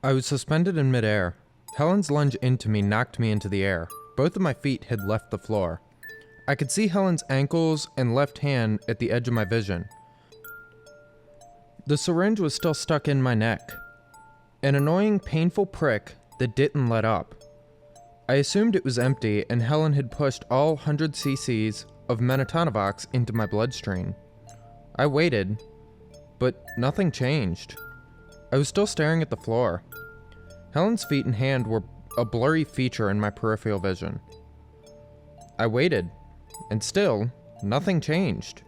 I was suspended in midair. Helen's lunge into me knocked me into the air. Both of my feet had left the floor. I could see Helen's ankles and left hand at the edge of my vision. The syringe was still stuck in my neck. An annoying, painful prick that didn't let up. I assumed it was empty and Helen had pushed all 100 cc's of Menatonovox into my bloodstream. I waited, but nothing changed. I was still staring at the floor. Helen's feet and hand were a blurry feature in my peripheral vision. I waited, and still, nothing changed.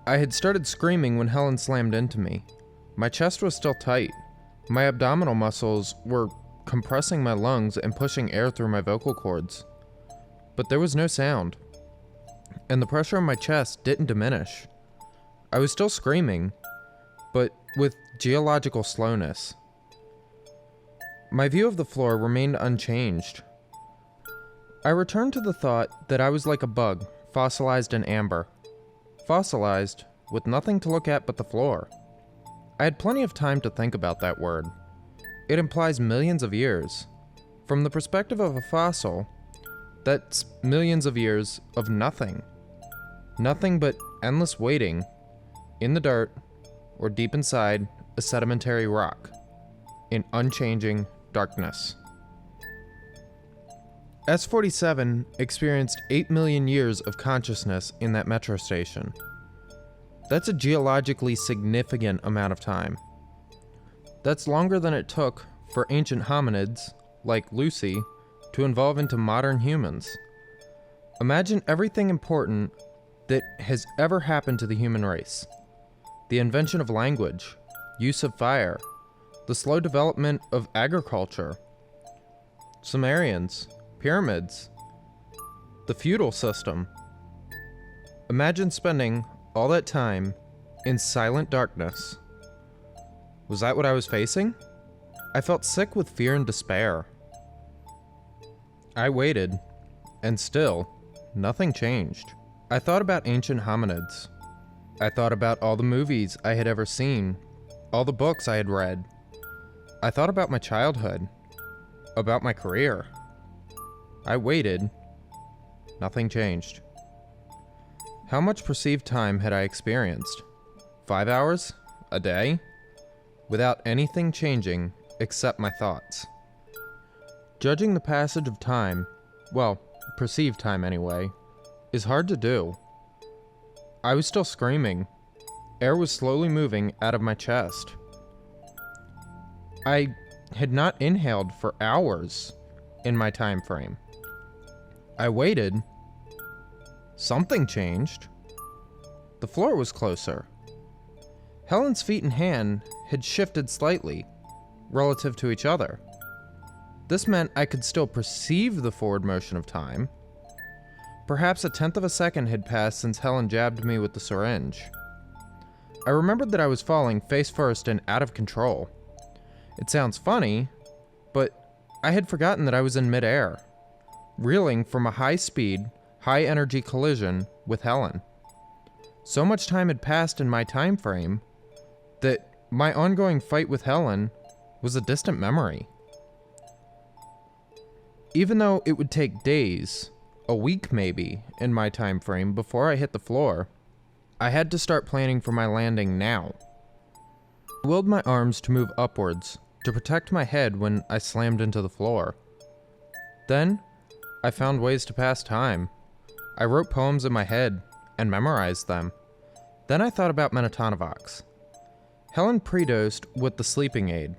I had started screaming when Helen slammed into me. My chest was still tight. My abdominal muscles were compressing my lungs and pushing air through my vocal cords. But there was no sound, and the pressure on my chest didn't diminish. I was still screaming, but with geological slowness. My view of the floor remained unchanged. I returned to the thought that I was like a bug, fossilized in amber. Fossilized, with nothing to look at but the floor. I had plenty of time to think about that word. It implies millions of years. From the perspective of a fossil, that's millions of years of nothing. Nothing but endless waiting, in the dirt, or deep inside a sedimentary rock, in unchanging darkness. S-47 experienced 8 million years of consciousness in that metro station. That's a geologically significant amount of time. That's longer than it took for ancient hominids, like Lucy, to evolve into modern humans. Imagine everything important that has ever happened to the human race. The invention of language, use of fire, the slow development of agriculture, Sumerians, pyramids, the feudal system. Imagine spending all that time in silent darkness. Was that what I was facing? I felt sick with fear and despair. I waited, and still, nothing changed. I thought about ancient hominids. I thought about all the movies I had ever seen, all the books I had read. I thought about my childhood, about my career. I waited. Nothing changed. How much perceived time had I experienced? 5 hours? A day? Without anything changing except my thoughts. Judging the passage of time, well, perceived time anyway, is hard to do. I was still screaming. Air was slowly moving out of my chest. I had not inhaled for hours in my time frame. I waited. Something changed. The floor was closer. Helen's feet and hand had shifted slightly, relative to each other. This meant I could still perceive the forward motion of time. Perhaps 1/10 of a second had passed since Helen jabbed me with the syringe. I remembered that I was falling face first and out of control. It sounds funny, but I had forgotten that I was in midair, reeling from a high-speed, high-energy collision with Helen. So much time had passed in my time frame that my ongoing fight with Helen was a distant memory. Even though it would take days, a week maybe, in my time frame before I hit the floor, I had to start planning for my landing now. I willed my arms to move upwards to protect my head when I slammed into the floor. Then, I found ways to pass time. I wrote poems in my head and memorized them. Then I thought about Menatonovox. Helen predosed with the sleeping aid,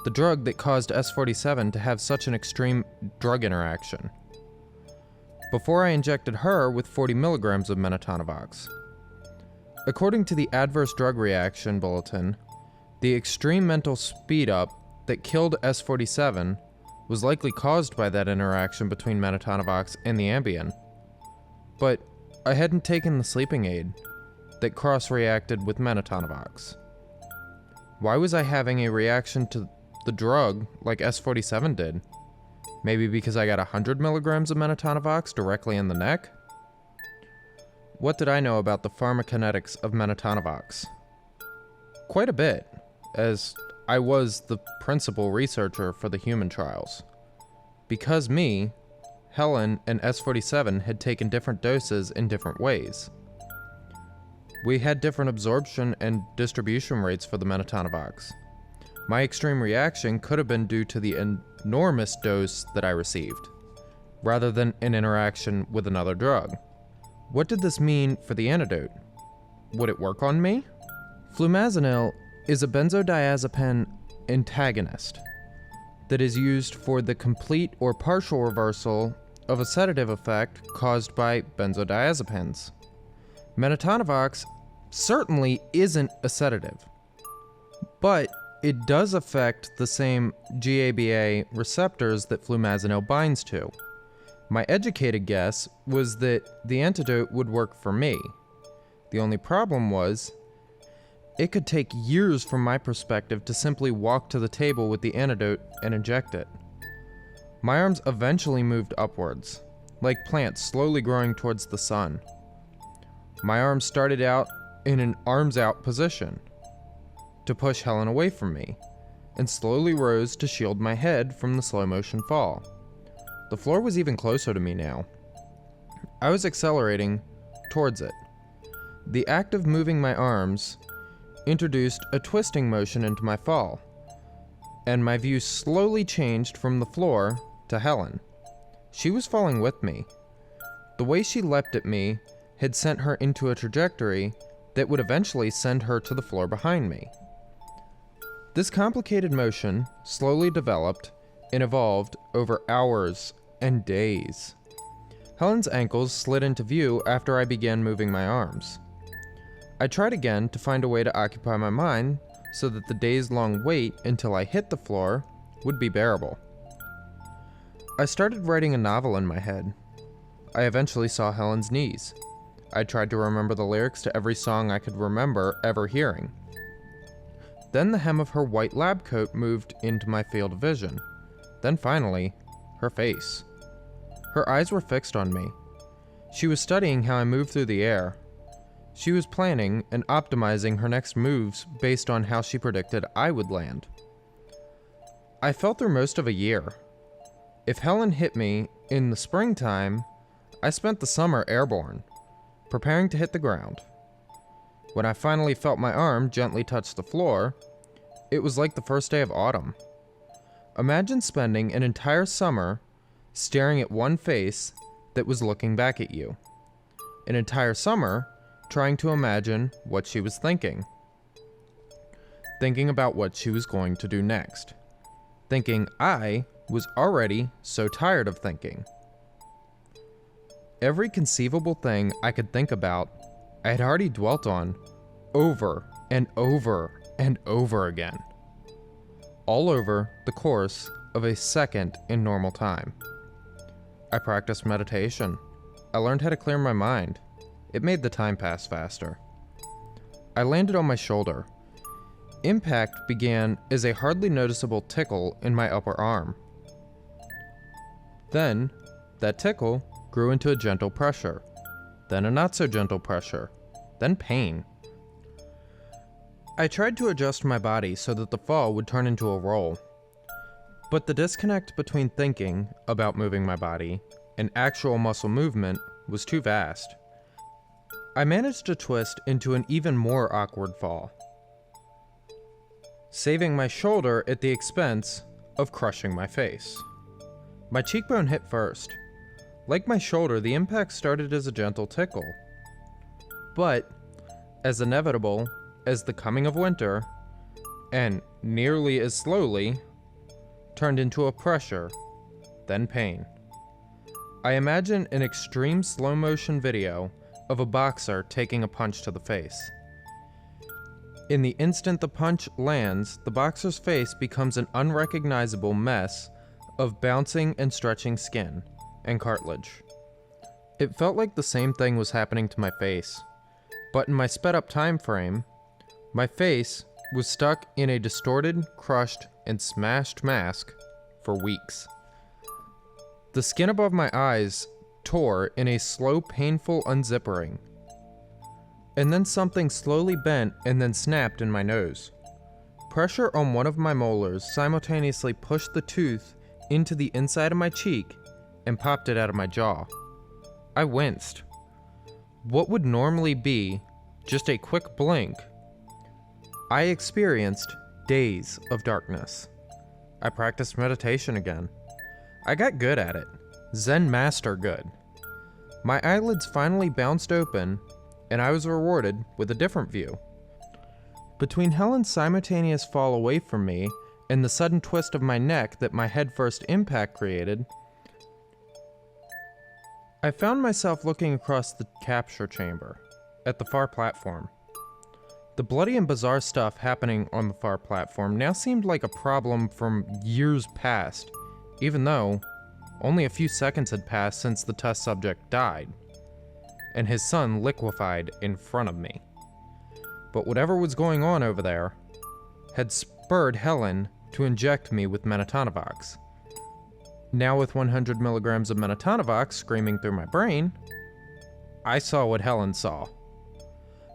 the drug that caused S-47 to have such an extreme drug interaction, before I injected her with 40 milligrams of Menatonovox. According to the Adverse Drug Reaction Bulletin, the extreme mental speed-up that killed S-47 was likely caused by that interaction between Menatonovox and the Ambien. But I hadn't taken the sleeping aid that cross-reacted with Menatonovox. Why was I having a reaction to the drug like S-47 did? Maybe because I got 100 milligrams of Menatonovox directly in the neck? What did I know about the pharmacokinetics of Menatonovox? Quite a bit, as I was the principal researcher for the human trials. Because me, Helen, and S-47 had taken different doses in different ways. We had different absorption and distribution rates for the Metatanovox. My extreme reaction could have been due to the enormous dose that I received, rather than an interaction with another drug. What did this mean for the antidote? Would it work on me? Flumazenil is a benzodiazepine antagonist that is used for the complete or partial reversal of a sedative effect caused by benzodiazepines. Metatanovox certainly isn't a sedative, but it does affect the same GABA receptors that flumazenil binds to. My educated guess was that the antidote would work for me. The only problem was, it could take years from my perspective to simply walk to the table with the antidote and inject it. My arms eventually moved upwards, like plants slowly growing towards the sun. My arms started out in an arms-out position to push Helen away from me, and slowly rose to shield my head from the slow-motion fall. The floor was even closer to me now. I was accelerating towards it. The act of moving my arms introduced a twisting motion into my fall, and my view slowly changed from the floor to Helen. She was falling with me. The way she leapt at me had sent her into a trajectory that would eventually send her to the floor behind me. This complicated motion slowly developed and evolved over hours and days. Helen's ankles slid into view after I began moving my arms. I tried again to find a way to occupy my mind so that the days-long wait until I hit the floor would be bearable. I started writing a novel in my head. I eventually saw Helen's knees. I tried to remember the lyrics to every song I could remember ever hearing. Then the hem of her white lab coat moved into my field of vision. Then finally, her face. Her eyes were fixed on me. She was studying how I moved through the air. She was planning and optimizing her next moves based on how she predicted I would land. I fell through most of a year. If Helen hit me in the springtime, I spent the summer airborne, preparing to hit the ground. When I finally felt my arm gently touch the floor, it was like the first day of autumn. Imagine spending an entire summer staring at one face that was looking back at you. An entire summer trying to imagine what she was thinking. Thinking about what she was going to do next. Thinking I was already so tired of thinking. Every conceivable thing I could think about, I had already dwelt on over and over and over again. All over the course of a second in normal time. I practiced meditation. I learned how to clear my mind. It made the time pass faster. I landed on my shoulder. Impact began as a hardly noticeable tickle in my upper arm. Then, that tickle grew into a gentle pressure, then a not so gentle pressure, then pain. I tried to adjust my body so that the fall would turn into a roll, but the disconnect between thinking about moving my body and actual muscle movement was too vast. I managed to twist into an even more awkward fall, saving my shoulder at the expense of crushing my face. My cheekbone hit first. Like my shoulder, the impact started as a gentle tickle, but as inevitable as the coming of winter, and nearly as slowly, turned into a pressure, then pain. I imagine an extreme slow-motion video of a boxer taking a punch to the face. In the instant the punch lands, the boxer's face becomes an unrecognizable mess of bouncing and stretching skin and cartilage. It felt like the same thing was happening to my face, but in my sped-up time frame, my face was stuck in a distorted, crushed, and smashed mask for weeks. The skin above my eyes tore in a slow, painful unzippering, and then something slowly bent and then snapped in my nose, Pressure on one of my molars simultaneously pushed the tooth into the inside of my cheek and popped it out of my jaw. I winced. What would normally be just a quick blink, I experienced days of darkness. I practiced meditation again. I got good at it. Zen master good. My eyelids finally bounced open, and I was rewarded with a different view. Between Helen's simultaneous fall away from me and the sudden twist of my neck that my headfirst impact created, I found myself looking across the capture chamber, at the far platform. The bloody and bizarre stuff happening on the far platform now seemed like a problem from years past, even though only a few seconds had passed since the test subject died, and his son liquefied in front of me. But whatever was going on over there had spurred Helen to inject me with Menatonivox. Now with 100 milligrams of Menatonivox screaming through my brain, I saw what Helen saw.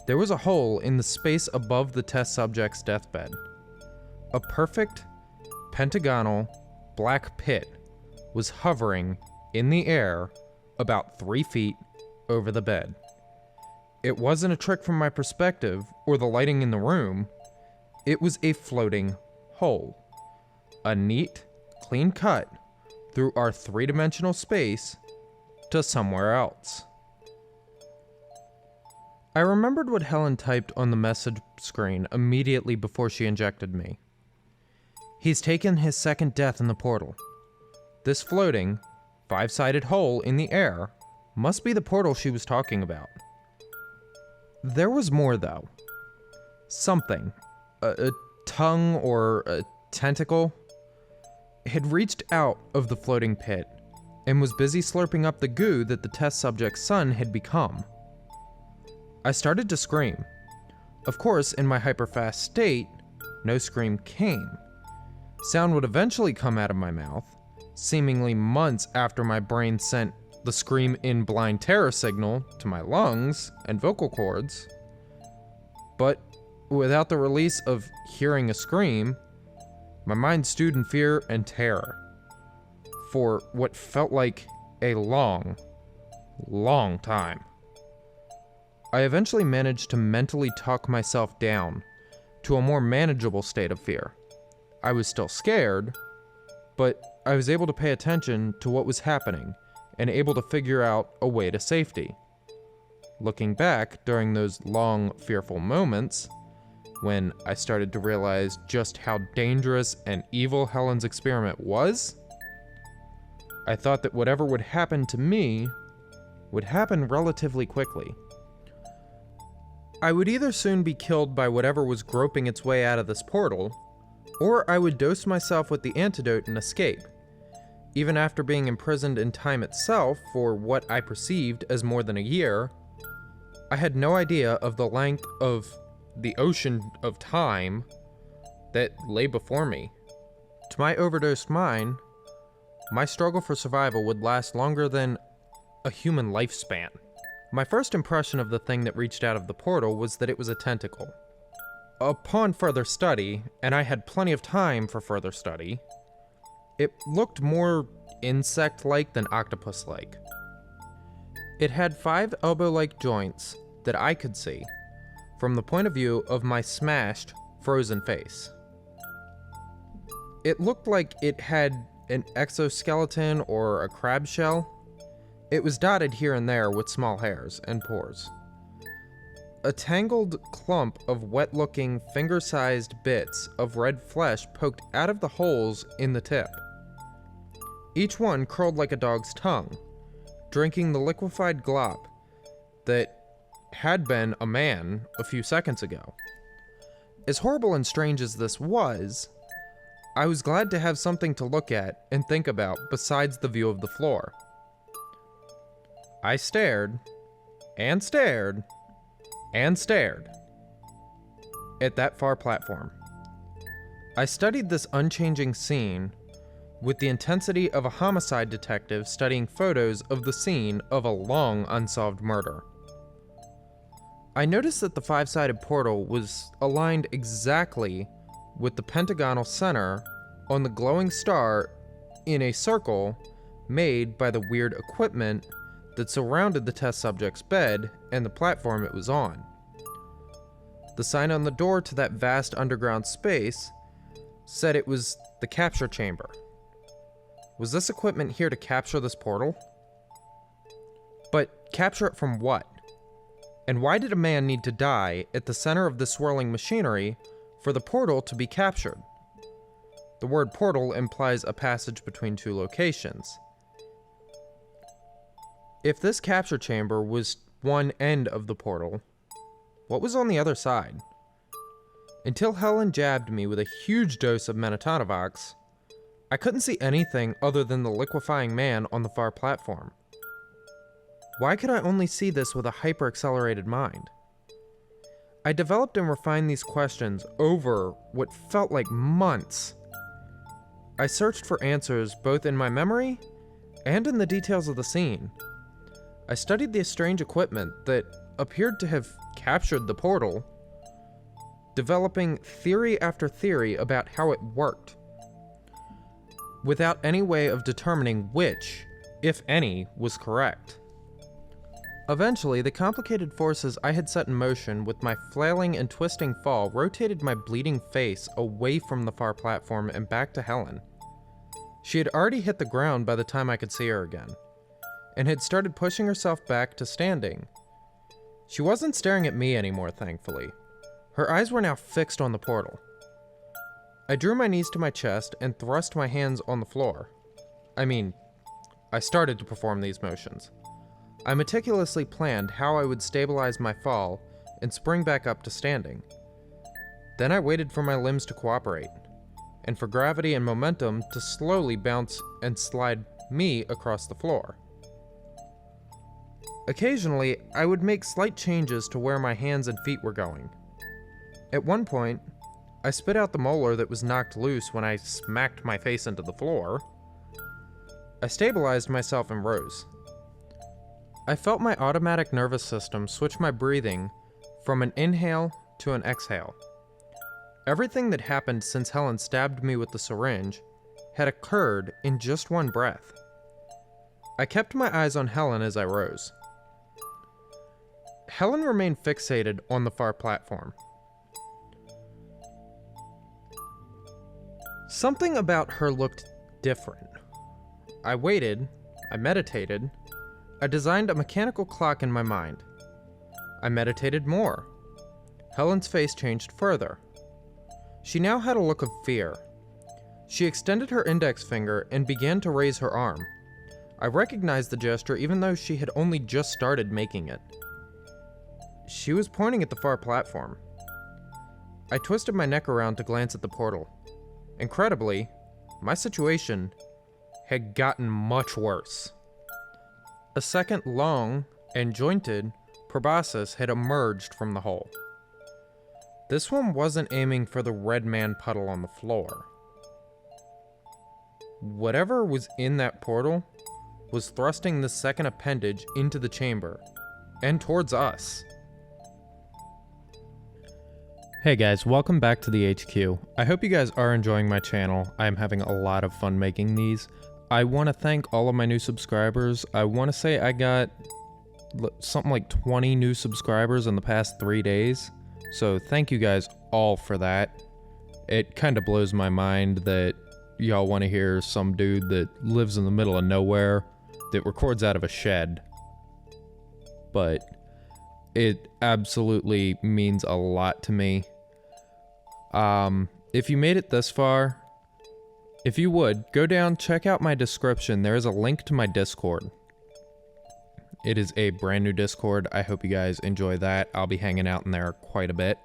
There was a hole in the space above the test subject's deathbed. A perfect, pentagonal, black pit was hovering in the air about 3 feet over the bed. It wasn't a trick from my perspective or the lighting in the room. It was a floating hole. A neat, clean cut through our three-dimensional space to somewhere else. I remembered what Helen typed on the message screen immediately before she injected me. He's taken his second death in the portal. This floating, 5-sided hole in the air must be the portal she was talking about. There was more, though. Something, a tongue or a tentacle, had reached out of the floating pit and was busy slurping up the goo that the test subject's son had become. I started to scream. Of course, in my hyperfast state, no scream came. Sound would eventually come out of my mouth, seemingly months after my brain sent the scream in blind terror signal to my lungs and vocal cords. But without the release of hearing a scream, my mind stewed in fear and terror for what felt like a long, long time. I eventually managed to mentally talk myself down to a more manageable state of fear. I was still scared, but I was able to pay attention to what was happening and able to figure out a way to safety. Looking back during those long, fearful moments, when I started to realize just how dangerous and evil Helen's experiment was, I thought that whatever would happen to me would happen relatively quickly. I would either soon be killed by whatever was groping its way out of this portal, or I would dose myself with the antidote and escape. Even after being imprisoned in time itself for what I perceived as more than a year, I had no idea of the length of the ocean of time that lay before me. To my overdosed mind, my struggle for survival would last longer than a human lifespan. My first impression of the thing that reached out of the portal was that it was a tentacle. Upon further study, and I had plenty of time for further study, it looked more insect-like than octopus-like. It had 5 elbow-like joints that I could see from the point of view of my smashed, frozen face. It looked like it had an exoskeleton or a crab shell. It was dotted here and there with small hairs and pores. A tangled clump of wet-looking, finger-sized bits of red flesh poked out of the holes in the tip. Each one curled like a dog's tongue, drinking the liquefied glop that had been a man a few seconds ago. As horrible and strange as this was, I was glad to have something to look at and think about besides the view of the floor. I stared, and stared, and stared at that far platform. I studied this unchanging scene with the intensity of a homicide detective studying photos of the scene of a long unsolved murder. I noticed that the 5-sided portal was aligned exactly with the pentagonal center on the glowing star in a circle made by the weird equipment that surrounded the test subject's bed and the platform it was on. The sign on the door to that vast underground space said it was the capture chamber. Was this equipment here to capture this portal? But capture it from what? And why did a man need to die at the center of the swirling machinery for the portal to be captured? The word portal implies a passage between two locations. If this capture chamber was one end of the portal, what was on the other side? Until Helen jabbed me with a huge dose of Menatanovox, I couldn't see anything other than the liquefying man on the far platform. Why could I only see this with a hyper-accelerated mind? I developed and refined these questions over what felt like months. I searched for answers both in my memory and in the details of the scene. I studied the strange equipment that appeared to have captured the portal, developing theory after theory about how it worked, without any way of determining which, if any, was correct. Eventually, the complicated forces I had set in motion with my flailing and twisting fall rotated my bleeding face away from the far platform and back to Helen. She had already hit the ground by the time I could see her again, and had started pushing herself back to standing. She wasn't staring at me anymore, thankfully. Her eyes were now fixed on the portal. I drew my knees to my chest and thrust my hands on the floor. I started to perform these motions. I meticulously planned how I would stabilize my fall and spring back up to standing. Then I waited for my limbs to cooperate, and for gravity and momentum to slowly bounce and slide me across the floor. Occasionally, I would make slight changes to where my hands and feet were going. At one point, I spit out the molar that was knocked loose when I smacked my face into the floor. I stabilized myself and rose. I felt my automatic nervous system switch my breathing from an inhale to an exhale. Everything that happened since Helen stabbed me with the syringe had occurred in just one breath. I kept my eyes on Helen as I rose. Helen remained fixated on the far platform. Something about her looked different. I waited, I meditated, I designed a mechanical clock in my mind. I meditated more. Helen's face changed further. She now had a look of fear. She extended her index finger and began to raise her arm. I recognized the gesture even though she had only just started making it. She was pointing at the far platform. I twisted my neck around to glance at the portal. Incredibly, my situation had gotten much worse. A second long and jointed proboscis had emerged from the hole. This one wasn't aiming for the red man puddle on the floor. Whatever was in that portal was thrusting the second appendage into the chamber and towards us. Hey guys, welcome back to the HQ. I hope you guys are enjoying my channel. I'm having a lot of fun making these. I want to thank all of my new subscribers. I want to say I got something like 20 new subscribers in the past 3 days. So thank you guys all for that. It kind of blows my mind that y'all want to hear some dude that lives in the middle of nowhere that records out of a shed. But it absolutely means a lot to me. If you made it this far, if you would, go down, check out my description. There is a link to my Discord. It is a brand new Discord. I hope you guys enjoy that. I'll be hanging out in there quite a bit.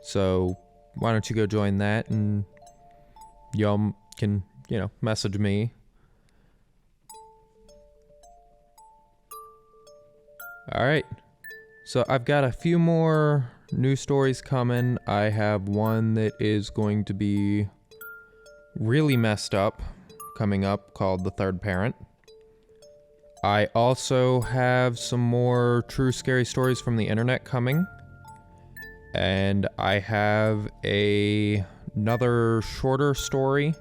So why don't you go join that and y'all can, message me. Alright. So I've got a few more new stories coming. I have one that is going to be really messed up coming up called The Third Parent. I also have some more true scary stories from the internet coming. And I have a another shorter story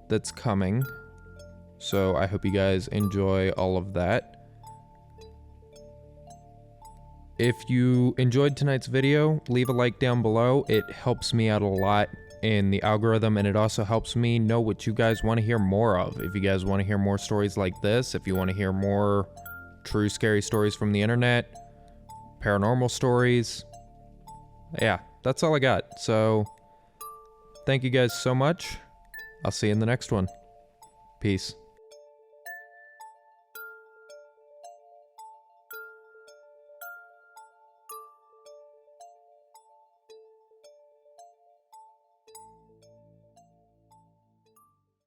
that's coming. So I hope you guys enjoy all of that. If you enjoyed tonight's video, leave a like down below. It helps me out a lot in the algorithm, and it also helps me know what you guys want to hear more of. If you guys want to hear more stories like this, if you want to hear more true scary stories from the internet, paranormal stories, yeah, that's all I got. So thank you guys so much. I'll see you in the next one. Peace.